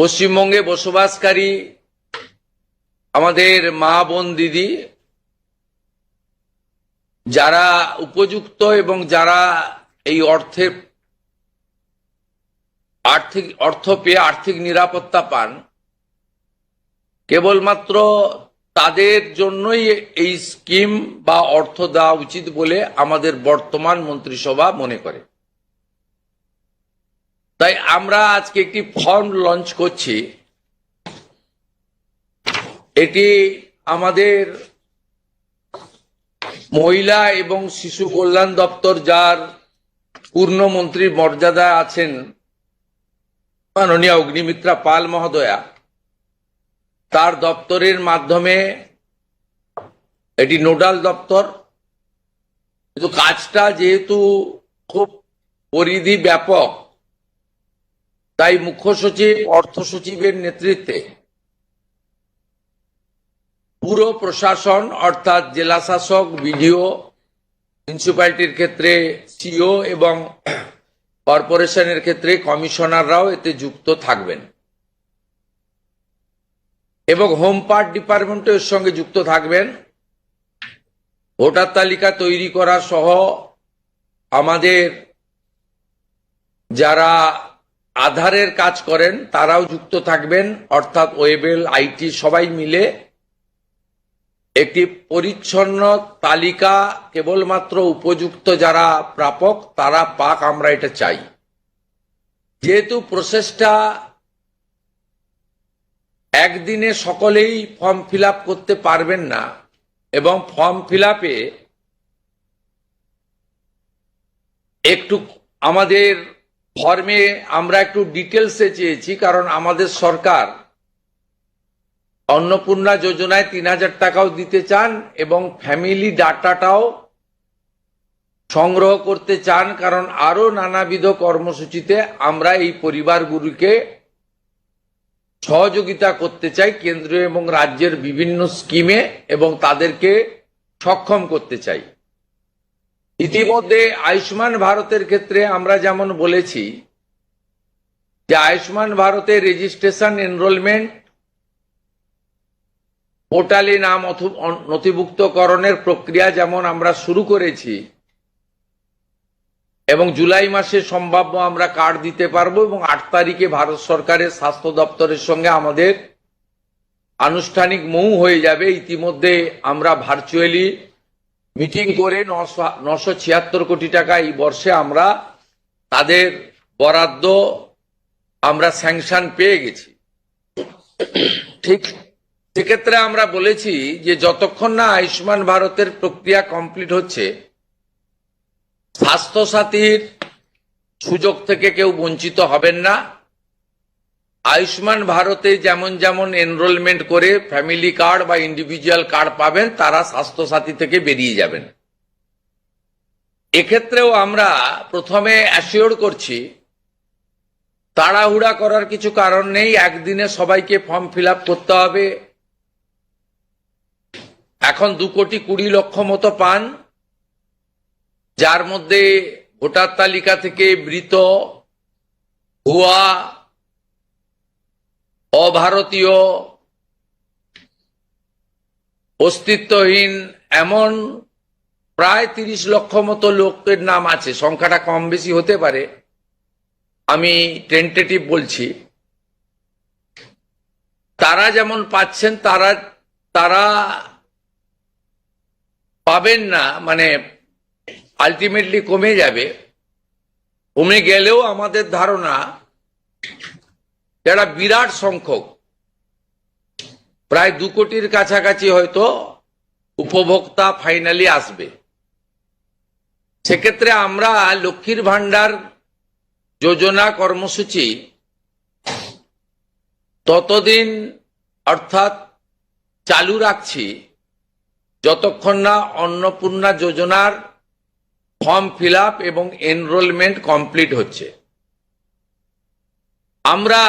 পশ্চিমবঙ্গে বসবাসকারী আমাদের মা বোন দিদি যারা উপযুক্ত এবং যারা এই অর্থ পেয়ে আর্থিক নিরাপত্তা পান, কেবলমাত্র তাদের জন্যই এই স্কিম বা অর্থ দেওয়া উচিত বলে আমাদের বর্তমান মন্ত্রিসভা মনে করে। তাই আমরা আজকে একটি ফর্ম লঞ্চ করছি। এটি আমাদের মহিলা এবং শিশু কল্যাণ দপ্তর, যার পূর্ণমন্ত্রীর মর্যাদায় আছেন মাননীয় অগ্নিমিত্রা পাল মহোদয়া, তার দপ্তরের মাধ্যমে এটি নোডাল দপ্তর। কিন্তু কাজটা যেহেতু খুব পরিধি ব্যাপক, তাই মুখ্য সচিব, অর্থ সচিবের নেতৃত্বে পুরো প্রশাসন অর্থাৎ জেলা শাসক, বিডিও, মিউনিসিপ্যালিটির ক্ষেত্রে সিও এবং কর্পোরেশনের ক্ষেত্রে কমিশনাররাও এতে যুক্ত থাকবেন এবং হোম পার্ট ডিপার্টমেন্টও এর সঙ্গে যুক্ত থাকবেন। ভোটার তালিকা তৈরি করা সহ আমাদের যারা আধারের কাজ করেন তারাও যুক্ত থাকবেন, অর্থাৎ ওয়েবেল, আইটি সবাই মিলে একটি পরিচ্ছন্ন তালিকা কেবলমাত্র উপযুক্ত যারা প্রাপক তারা পাক, আমরা এটা চাই। যেহেতু প্রসেসটা একদিনে সকলেই ফর্ম ফিল আপ করতে পারবেন না এবং ফর্ম ফিল আপে একটু আমাদের ফর্মে আমরা একটু ডিটেলসে চেয়েছি, কারণ আমাদের সরকার অন্নপূর্ণা যোজনায় ৩,০০০ টাকাও দিতে চান এবং ফ্যামিলি ডাটাটাও সংগ্রহ করতে চান, কারণ আরো নানাবিধ কর্মসূচিতে আমরা এই পরিবারগুলিকে সহযোগিতা করতে চাই কেন্দ্রীয় এবং রাজ্যের বিভিন্ন স্কিমে এবং তাদেরকে সক্ষম করতে চাই। ইতিমধ্যে আয়ুষ্মান ভারতের ক্ষেত্রে আমরা যেমন বলেছি যে আয়ুষ্মান ভারতের রেজিস্ট্রেশন, এনরোলমেন্ট, পোর্টালে নাম নথিভুক্তকরণের প্রক্রিয়া যেমন আমরা শুরু করেছি এবং জুলাই মাসে সম্ভাব্য আমরা কার্ড দিতে পারবো এবং ৮ তারিখে ভারত সরকারের স্বাস্থ্য দপ্তরের সঙ্গে আমাদের আনুষ্ঠানিক মৌ হয়ে যাবে। ইতিমধ্যে আমরা ভার্চুয়ালি মিটিং করে ৯৭৬ কোটি টাকা এই বর্ষে আমরা তাদের বরাদ্দ আমরা স্যাংশন পেয়ে গেছি। ঠিক সেক্ষেত্রে আমরা বলেছি যে যতক্ষণ না আয়ুষ্মান ভারতের প্রক্রিয়া কমপ্লিট হচ্ছে, স্বাস্থ্যসাথীর সুযোগ থেকে কেউ বঞ্চিত হবেন না। আয়ুষ্মান ভারতে যেমন যেমন এনরোলমেন্ট করে ফ্যামিলি কার্ড বা ইন্ডিভিজুয়াল কার্ড পাবেন, তারা স্বাস্থ্যসাথী থেকে বেরিয়ে যাবেন। এক্ষেত্রেও আমরা প্রথমে অ্যাসিওর করছি তাড়াহুড়া করার কিছু কারণ নেই, একদিনে সবাইকে ফর্ম ফিল আপ করতে হবে। এখন ২,২০,০০,০০০ মতো পান, যার মধ্যে ভোটার তালিকা থেকে মৃত, ভুয়া, অভারতীয়, অস্তিত্বহীন এমন প্রায় ৩০ লক্ষ মতো লোকের নাম আছে। সংখ্যাটা কম বেশি হতে পারে, আমি টেন্টেটিভ বলছি। তারা যেমন পাচ্ছেন তারা পাবেন না, মানে আলটিমেটলি কমে যাবে। কমে গেলেও আমাদের ধারণা যারা বিরাট সংখ্যক, প্রায় ২ কোটির কাছাকাছি হয়তো উপভোক্তা ফাইনালি আসবে। সেক্ষেত্রে আমরা লক্ষ্মীর ভান্ডার যোজনা কর্মসূচি ততদিন অর্থাৎ চালু রাখছি যতক্ষণ না অন্নপূর্ণা যোজনার ফর্ম ফিল আপ এবং এনরোলমেন্ট কমপ্লিট হচ্ছে। আমরা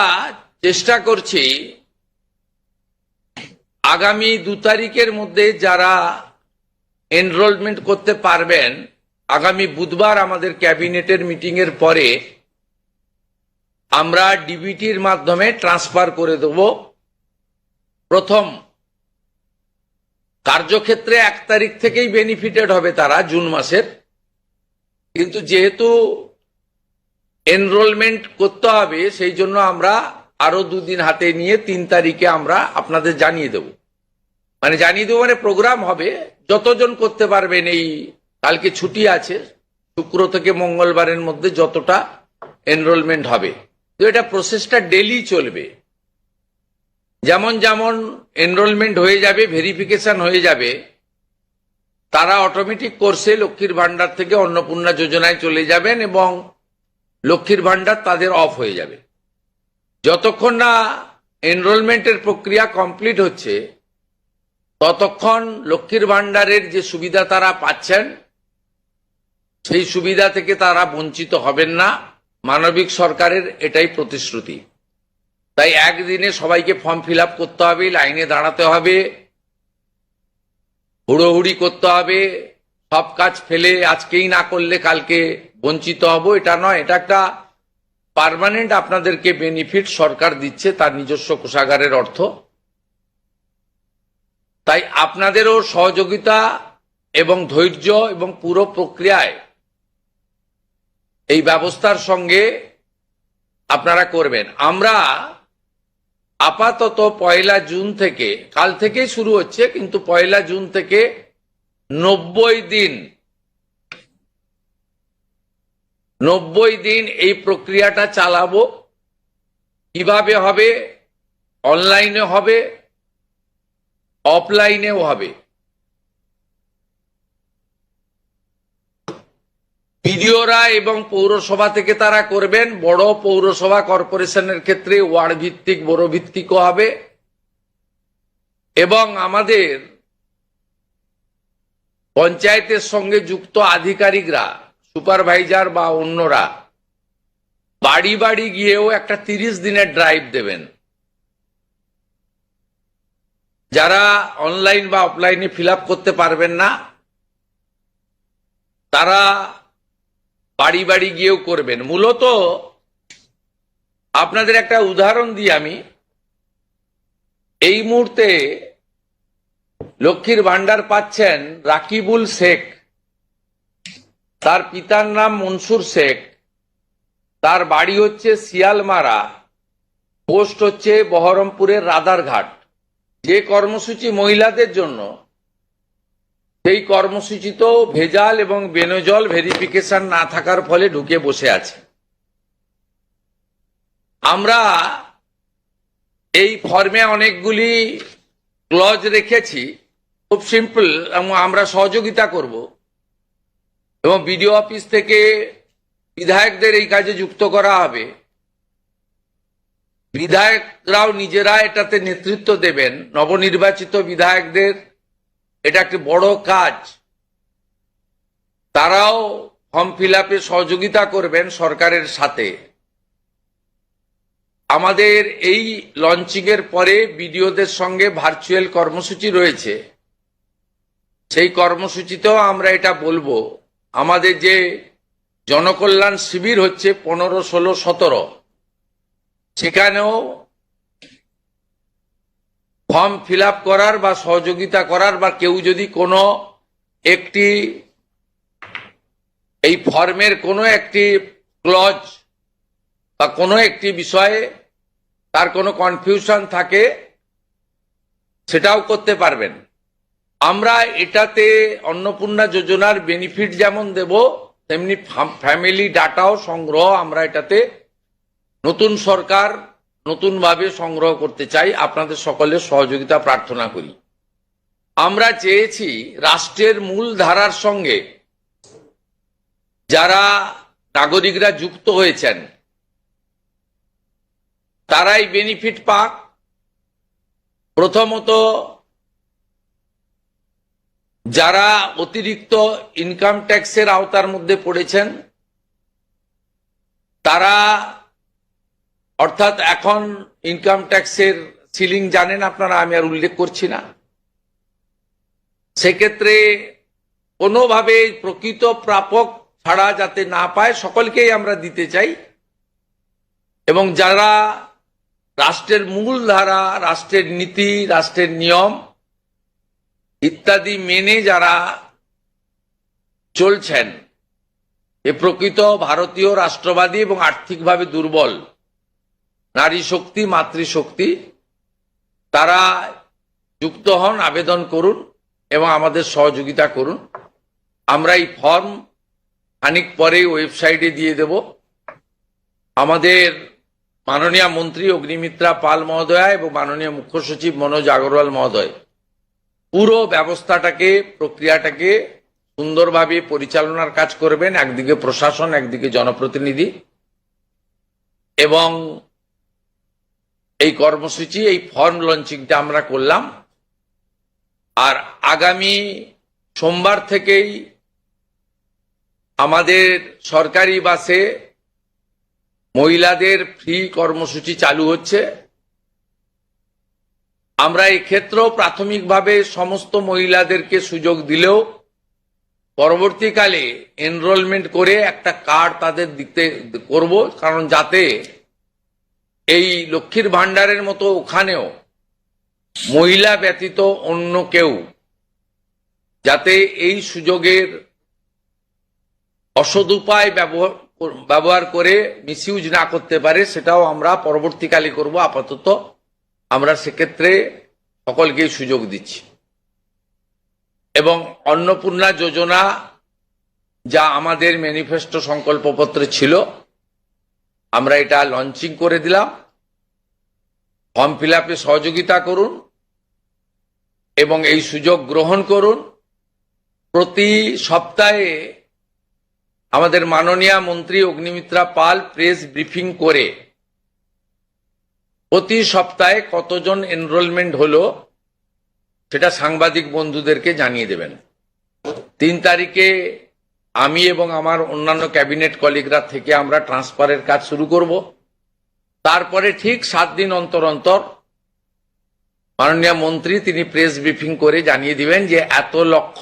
চেষ্টা করছি আগামী ২ তারিখের মধ্যে যারা এনরোলমেন্ট করতে পারবেন, আগামী বুধবার আমাদের ক্যাবিনেটের মিটিং এর পরে আমরা ডিবিটির মাধ্যমে ট্রান্সফার করে দেব। প্রথম কার্যক্ষেত্রে 1 তারিখ থেকেই বেনিফিটেড হবে তারা জুন মাসের, কিন্তু যেহেতু এনরোলমেন্ট করতে হবে সেই জন্য আমরা আরো 2 দিন হাতে নিয়ে 3 তারিখে আমরা আপনাদের জানিয়ে দেব। জানিয়ে দেবো প্রোগ্রাম হবে, যতজন করতে পারবেন। এই কালকে ছুটি আছে, শুক্র থেকে মঙ্গলবারের মধ্যে যতটা এনরোলমেন্ট হবে, তো এটা প্রসেসটা ডেলি চলবে। যেমন যেমন এনরোলমেন্ট হয়ে যাবে, ভেরিফিকেশন হয়ে যাবে, তারা অটোমেটিক কোর্সে লক্ষ্মীর ভান্ডার থেকে অন্নপূর্ণা যোজনায় চলে যাবেন এবং লক্ষ্মীর ভান্ডার তাদের অফ হয়ে যাবে। যতক্ষণ না এনরোলমেন্টের প্রক্রিয়া কমপ্লিট হচ্ছে ততক্ষণ লক্ষ্মীর ভান্ডারের যে সুবিধা তারা পাচ্ছেন সেই সুবিধা থেকে তারা বঞ্চিত হবেন না। মানবিক সরকারের এটাই প্রতিশ্রুতি। তাই একদিনে সবাইকে ফর্ম ফিল আপ করতে হবে, লাইনে দাঁড়াতে হবে, হুড়োহুড়ি করতে হবে, সব কাজ ফেলে আজকেই না করলে কালকে বঞ্চিত হব, এটা নয়। এটা একটা পার্মানেন্ট আপনাদেরকে বেনিফিট সরকার দিচ্ছে তার নিজস্ব কোষাগারের অর্থ। তাই আপনাদেরও সহযোগিতা এবং ধৈর্য এবং পুরো প্রক্রিয়ায় এই ব্যবস্থার সঙ্গে আপনারা করবেন। আমরা আপাতত 1 জুন থেকে, কাল থেকেই শুরু হচ্ছে, কিন্তু 1 জুন থেকে 90 দিন এই প্রক্রিয়াটা চালাবো। কিভাবে হবে? অনলাইনে হবে, অফলাইনেও হবে। বিডিওরা এবং পৌরসভা থেকে তারা করবেন। বড় পৌরসভা কর্পোরেশনের ক্ষেত্রে ওয়ার্ড ভিত্তিক, বড় ভিত্তিকও হবে। এবং আমাদের পঞ্চায়েতের সঙ্গে যুক্ত আধিকারিকরা, সুপারভাইজার বা অন্যরা বাড়ি বাড়ি গিয়েও একটা 30 দিনের ড্রাইভ দেবেন। যারা অনলাইন বা অফলাইনে ফিল আপ করতে পারবেন না তারা বাড়ি বাড়ি গিয়েও করবেন। মূলত আপনাদের একটা উদাহরণ দিই আমি। এই মুহূর্তে লক্ষ্মীর ভান্ডার পাচ্ছেন রাকিবুল শেখ, তার পিতার নাম মনসুর শেখ, তার বাড়ি হচ্ছে শিয়ালমারা, পোস্ট হচ্ছে বহরমপুরের রাদারঘাট। যে কর্মসূচি মহিলাদের জন্য, সেই কর্মসূচিতেও ভেজাল এবং বেনজল ভেরিফিকেশন না থাকার ফলে ঢুকে বসে আছে। আমরা এই ফর্মে অনেকগুলি ক্লজ রেখেছি, খুব সিম্পল, এবং আমরা সহযোগিতা করব। এবং বিডিও অফিস থেকে বিধায়কদের এই কাজে যুক্ত করা হবে। বিধায়করাও নিজেরা এটাতে নেতৃত্ব দেবেন। নবনির্বাচিত বিধায়কদের এটা একটি বড় কাজ। তারাও ফর্ম ফিল আপে সহযোগিতা করবেন সরকারের সাথে। আমাদের এই লঞ্চিং এর পরে বিডিওদের সঙ্গে ভার্চুয়াল কর্মসূচি রয়েছে। সেই কর্মসূচিতেও আমরা এটা বলবো। আমাদের যে জনকল্যাণ শিবির হচ্ছে 15, 16, 17, সেখানেও ফর্ম ফিল আপ করার বা সহযোগিতা করার, বা কেউ যদি কোনো একটি এই ফর্মের কোনো একটি ক্লজ বা কোনো একটি বিষয়ে তার কোনো কনফিউশন থাকে, সেটাও করতে পারবেন। আমরা এটাতে অন্নপূর্ণা যোজনার বেনিফিট যেমন দেব, তেমনি ফ্যামিলি ডাটাও সংগ্রহ আমরা এটাতে নতুন সরকার নতুনভাবে সংগ্রহ করতে চাই। আপনাদের সকলের সহযোগিতা প্রার্থনা করি। আমরা চেয়েছি রাষ্ট্রের মূল ধারার সঙ্গে যারা নাগরিকরা যুক্ত হয়েছেন তারাই বেনিফিট পাক। প্রথমত, যারা অতিরিক্ত ইনকাম ট্যাক্সের আওতার মধ্যে পড়েছেন তারা, অর্থাৎ এখন ইনকাম ট্যাক্সের সিলিং জানেন আপনারা, আমি আর উল্লেখ করছি না। সেক্ষেত্রে কোনোভাবে প্রকৃত প্রাপক ছাড়া যাতে না পায়, সকলকেই আমরা দিতে চাই। এবং যারা রাষ্ট্রের মূল ধারা, রাষ্ট্রের নীতি, রাষ্ট্রের নিয়ম ইত্যাদি মেনে যারা চলছেন, এ প্রকৃত ভারতীয় রাষ্ট্রবাদী এবং আর্থিকভাবে দুর্বল নারী শক্তি, মাতৃশক্তি, তারা যুক্ত হন, আবেদন করুন এবং আমাদের সহযোগিতা করুন। আমরা এই ফর্ম খানিক পরেই ওয়েবসাইটে দিয়ে দেব। আমাদের মাননীয় মন্ত্রী অগ্নিমিত্রা পাল মহোদয়া এবং মাননীয় মুখ্য সচিব মনোজ আগরওয়াল মহোদয় পুরো ব্যবস্থাটাকে, প্রক্রিয়াটাকে সুন্দরভাবে পরিচালনার কাজ করবেন। একদিকে প্রশাসন, একদিকে জনপ্রতিনিধি, এবং এই কর্মসূচি, এই ফর্ম লঞ্চিংটা আমরা করলাম। আর আগামী সোমবার থেকেই আমাদের সরকারি বাসে মহিলাদের ফ্রি কর্মসূচি চালু হচ্ছে। আমরা এক্ষেত্রেও প্রাথমিকভাবে সমস্ত মহিলাদেরকে সুযোগ দিলেও পরবর্তীকালে এনরোলমেন্ট করে একটা কার্ড তাদের দিতে করব, কারণ যাতে এই লক্ষ্মীর ভান্ডারের মতো ওখানেও মহিলা ব্যতীত অন্য কেউ যাতে এই সুযোগের অসদুপায় ব্যবহার করে মিসইউজ না করতে পারে, সেটাও আমরা পরবর্তীকালে করব। আপাতত আমরা সেক্ষেত্রে সকলকেই সুযোগ দিচ্ছি। এবং অন্নপূর্ণা যোজনা, যা আমাদের ম্যানিফেস্টো সংকল্পপত্রে ছিল, আমরা এটা লঞ্চিং করে দিলাম। ফর্ম ফিল আপে সহযোগিতা করুন এবং এই সুযোগ গ্রহণ করুন। প্রতি সপ্তাহে আমাদের মাননীয় মন্ত্রী অগ্নিমিত্রা পাল প্রেস ব্রিফিং করে প্রতি সপ্তাহে কতজন এনরোলমেন্ট হলো সেটা সাংবাদিক বন্ধুদেরকে জানিয়ে দেবেন। 3 তারিখে আমি এবং আমার অন্যান্য ক্যাবিনেট কলিগরা থেকে আমরা ট্রান্সফারের কাজ শুরু করব। তারপরে ঠিক 7 দিন অন্তর অন্তর মাননীয় মন্ত্রী তিনি প্রেস ব্রিফিং করে জানিয়ে দিবেন যে এত লক্ষ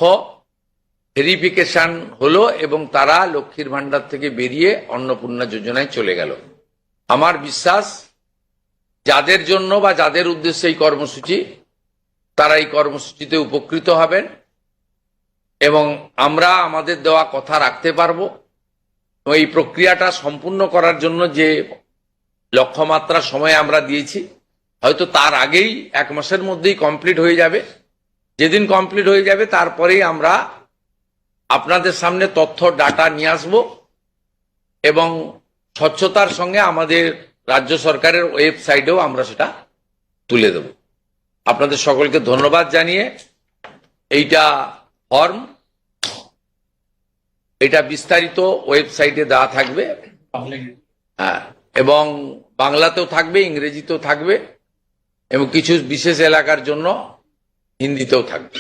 ভেরিফিকেশন হলো এবং তারা লক্ষ্মীর ভান্ডার থেকে বেরিয়ে অন্নপূর্ণা যোজনায় চলে গেল। আমার বিশ্বাস যাদের জন্য বা যাদের উদ্দেশ্যে এই কর্মসূচি, তারা এই কর্মসূচিতে উপকৃত হবেন এবং আমরা আমাদের দেওয়া কথা রাখতে পারবো। এই প্রক্রিয়াটা সম্পূর্ণ করার জন্য যে লক্ষ্যমাত্রা সময় আমরা দিয়েছি, হয়তো তার আগেই 1 মাসের মধ্যেই কমপ্লিট হয়ে যাবে। যেদিন কমপ্লিট হয়ে যাবে তারপরেই আমরা আপনাদের সামনে তথ্য ডাটা নিয়ে আসব এবং স্বচ্ছতার সঙ্গে আমাদের রাজ্য সরকারের ওয়েবসাইটেও আমরা সেটা তুলে দেব। আপনাদের সকলকে ধন্যবাদ জানিয়ে এইটা ফর্ম, এটা বিস্তারিত ওয়েবসাইটে দেওয়া থাকবে, হ্যাঁ, এবং বাংলাতেও থাকবে, ইংরেজিতেও থাকবে এবং কিছু বিশেষ এলাকার জন্য হিন্দিতেও থাকবে।